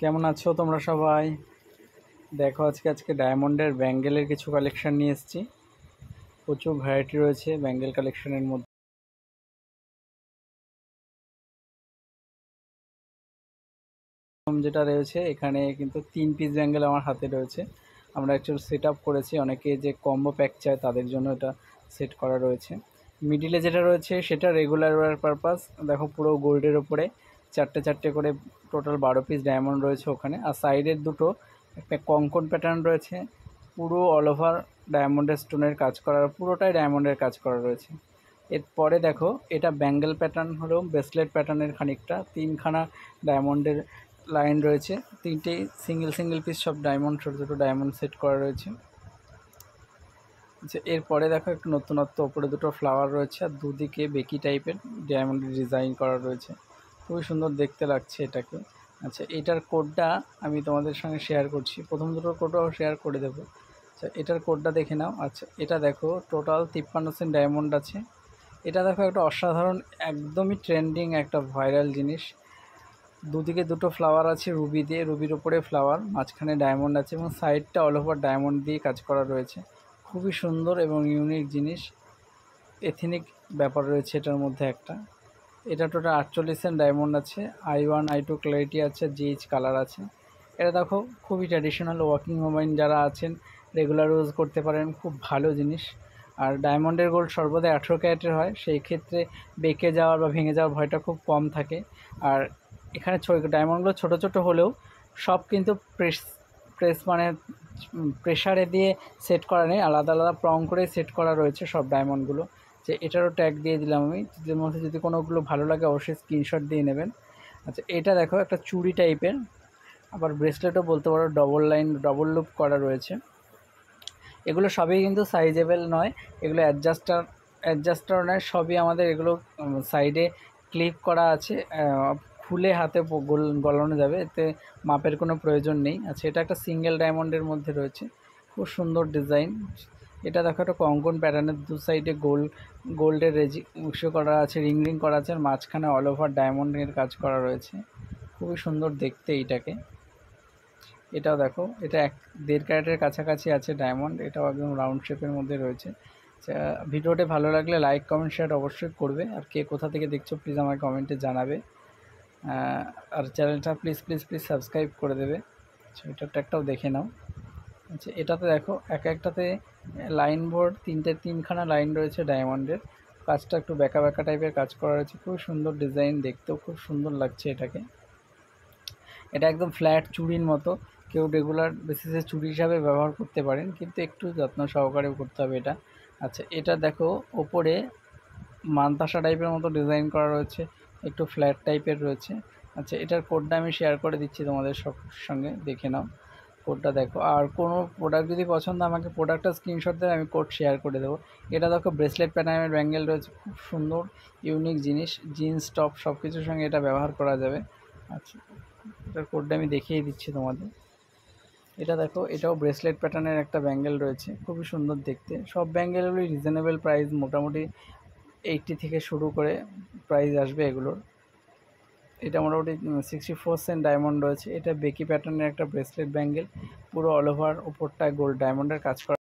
কেমন আছো তোমরা সবাই? দেখো আজকে ডায়মন্ডের ব্যাঙ্গেলের কিছু কালেকশন নিয়ে এসেছি। প্রচুর ভ্যারাইটি রয়েছে ব্যাঙ্গেল কালেকশনের মধ্যে। প্রথম যেটা রয়েছে এখানে কিন্তু 3 পিস ব্যাঙ্গেল আমার হাতে রয়েছে। আমরা অ্যাকচুয়ালি সেট আপ করেছি, অনেকে যে কম্বো প্যাক চায় তাদের জন্য এটা সেট করা রয়েছে। মিডিলে যেটা রয়েছে সেটা রেগুলার ওয়্যার পারপাস। দেখো পুরো গোল্ডের ওপরে চারটে চারটে করে টোটাল 12 পিস ডায়মন্ড রয়েছে ওখানে। আর সাইডের দুটো একটা কঙ্কন প্যাটার্ন রয়েছে, পুরো অল ওভার ডায়মন্ডের স্টোনের কাজ করা, পুরোটাই ডায়মন্ডের কাজ করা রয়েছে। এরপরে দেখো এটা ব্যাঙ্গেল প্যাটার্ন হলো ব্রেসলেট প্যাটার্নের খানিকটা, তিনখানা ডায়মন্ডের লাইন রয়েছে, তিনটে সিঙ্গেল সিঙ্গেল পিস সব ডায়মন্ড, ছোটো ছোটো ডায়মন্ড সেট করা রয়েছে। আচ্ছা, এরপরে দেখো একটু নতুনত্ব, ওপরে দুটো ফ্লাওয়ার রয়েছে আর দুদিকে বেকি টাইপের ডায়মন্ডের ডিজাইন করা রয়েছে, খুবই সুন্দর দেখতে লাগছে এটাকে। আচ্ছা, এটার কোডটা আমি তোমাদের সঙ্গে শেয়ার করছি, প্রথম দুটোর কোডটাও শেয়ার করে দেবো। আচ্ছা, এটার কোডটা দেখে নাও। আচ্ছা, এটা দেখো টোটাল 53 ডায়মন্ড আছে। এটা দেখো একটা অসাধারণ, একদমই ট্রেন্ডিং একটা ভাইরাল জিনিস। দুদিকে দুটো ফ্লাওয়ার আছে রুবি দিয়ে, রুবির ওপরে ফ্লাওয়ার, মাঝখানে ডায়মন্ড আছে এবং সাইডটা অল ওভার ডায়মন্ড দিয়ে কাজ করা রয়েছে। খুবই সুন্দর এবং ইউনিক জিনিস, এথেনিক ব্যাপার রয়েছে এটার মধ্যে একটা। এটা টোটাল 48 ডায়মন্ড আছে, I1 I2 ক্ল্যারিটি আছে, জিএইচ কালার আছে। এটা দেখো খুবই ট্র্যাডিশনাল, ওয়ার্কিং ওমেন যারা আছেন রেগুলার ইউজ করতে পারেন, খুব ভালো জিনিস। আর ডায়মন্ডের গোল্ড সর্বদা 18 ক্যারেটের হয়, সেই ক্ষেত্রে বেঁকে যাওয়ার বা ভেঙে যাওয়ার ভয়টা খুব কম থাকে। আর এখানে ডায়মন্ডগুলো ছোটো ছোটো হলেও সব কিন্তু প্রেস প্রেস মানে প্রেশারে দিয়ে সেট করা নেই, আলাদা আলাদা প্রং করে সেট করা রয়েছে সব ডায়মন্ডগুলো। যে এটারও ট্যাগ দিয়ে দিলাম আমি, এর মধ্যে যদি কোনোগুলো ভালো লাগে অবশ্যই স্ক্রিনশট দিয়ে নেবেন। আচ্ছা, এটা দেখো একটা চুড়ি টাইপের, আবার ব্রেসলেটও বলতে পারো, ডবল লাইন ডবল লুপ করা রয়েছে। এগুলো সবই কিন্তু সাইজেবল নয়, এগুলো অ্যাডজাস্টার নয়, সবই আমাদের এগুলো সাইডে ক্লিপ করা আছে, খুলে হাতে গলানো যাবে, এতে মাপের কোনো প্রয়োজন নেই। আচ্ছা, এটা একটা সিঙ্গেল ডায়মন্ডের মধ্যে রয়েছে, খুব সুন্দর ডিজাইন। এটা দেখো একটা কঙ্কন প্যাটার্নের, দু সাইডে গোল্ডের ইস্যু করা আছে, রিং করা আছে, আর মাঝখানে অল ওভার ডায়মন্ডের কাজ করা রয়েছে, খুবই সুন্দর দেখতে এইটাকে। এটাও দেখো, এটা 1.5 ক্যারেটের কাছাকাছি আছে ডায়মন্ড, এটাও একদম রাউন্ড শেপের মধ্যে রয়েছে। ভিডিওটি ভালো লাগলে লাইক কমেন্ট শেয়ার অবশ্যই করবে, আর কে কোথা থেকে দেখছো প্লিজ আমার কমেন্টে জানাবে। আর চ্যানেলটা প্লিজ প্লিজ প্লিজ সাবস্ক্রাইব করে দেবে। আচ্ছা, এটার ট্যাগটাও দেখে নাও। আচ্ছা, এটাতে দেখো একটাতে লাইন বোর্ড, তিনখানা লাইন রয়েছে ডায়মন্ডের, কাজটা একটু বেঁকা বেঁকা টাইপের কাজ করা রয়েছে, খুব সুন্দর ডিজাইন, দেখতেও খুব সুন্দর লাগছে এটাকে। এটা একদম ফ্ল্যাট চুড়ির মতো, কেউ রেগুলার বেসিসে চুড়ি হিসাবে ব্যবহার করতে পারেন, কিন্তু একটু যত্ন সহকারে করতে হবে এটা। আচ্ছা, এটা দেখো ওপরে মানতাসা টাইপের মতো ডিজাইন করা রয়েছে, একটু ফ্ল্যাট টাইপের রয়েছে। আচ্ছা, এটার কোডটা আমি শেয়ার করে দিচ্ছি তোমাদের সঙ্গে, দেখে নাও কোডটা দেখো। আর কোনো প্রোডাক্ট যদি পছন্দ আমাকে প্রোডাক্টটা স্ক্রিনশট দেবে, আমি কোড শেয়ার করে দেবো। এটা দেখো ব্রেসলেট প্যাটার্নের ব্যাঙ্গেল রয়েছে, খুব সুন্দর ইউনিক জিনিস, জিন্স টপ সব কিছুর সঙ্গে এটা ব্যবহার করা যাবে। আচ্ছা, এটার কোডটা আমি দেখিয়ে দিচ্ছি তোমাদের। এটা দেখো, এটাও ব্রেসলেট প্যাটার্নের একটা ব্যাঙ্গেল রয়েছে, খুবই সুন্দর দেখতে। সব ব্যাঙ্গেলগুলোই রিজনেবল প্রাইস, মোটামুটি 80 থেকে শুরু করে প্রাইস আসবে এগুলোর। এটা মোটামুটি 64 ডায়মন্ড রয়েছে। এটা বেকি প্যাটার্নের একটা ব্রেসলেট ব্যাঙ্গেল, পুরো অল ওভার ওপরটায় গোল্ড ডায়মন্ডের কাজ করা।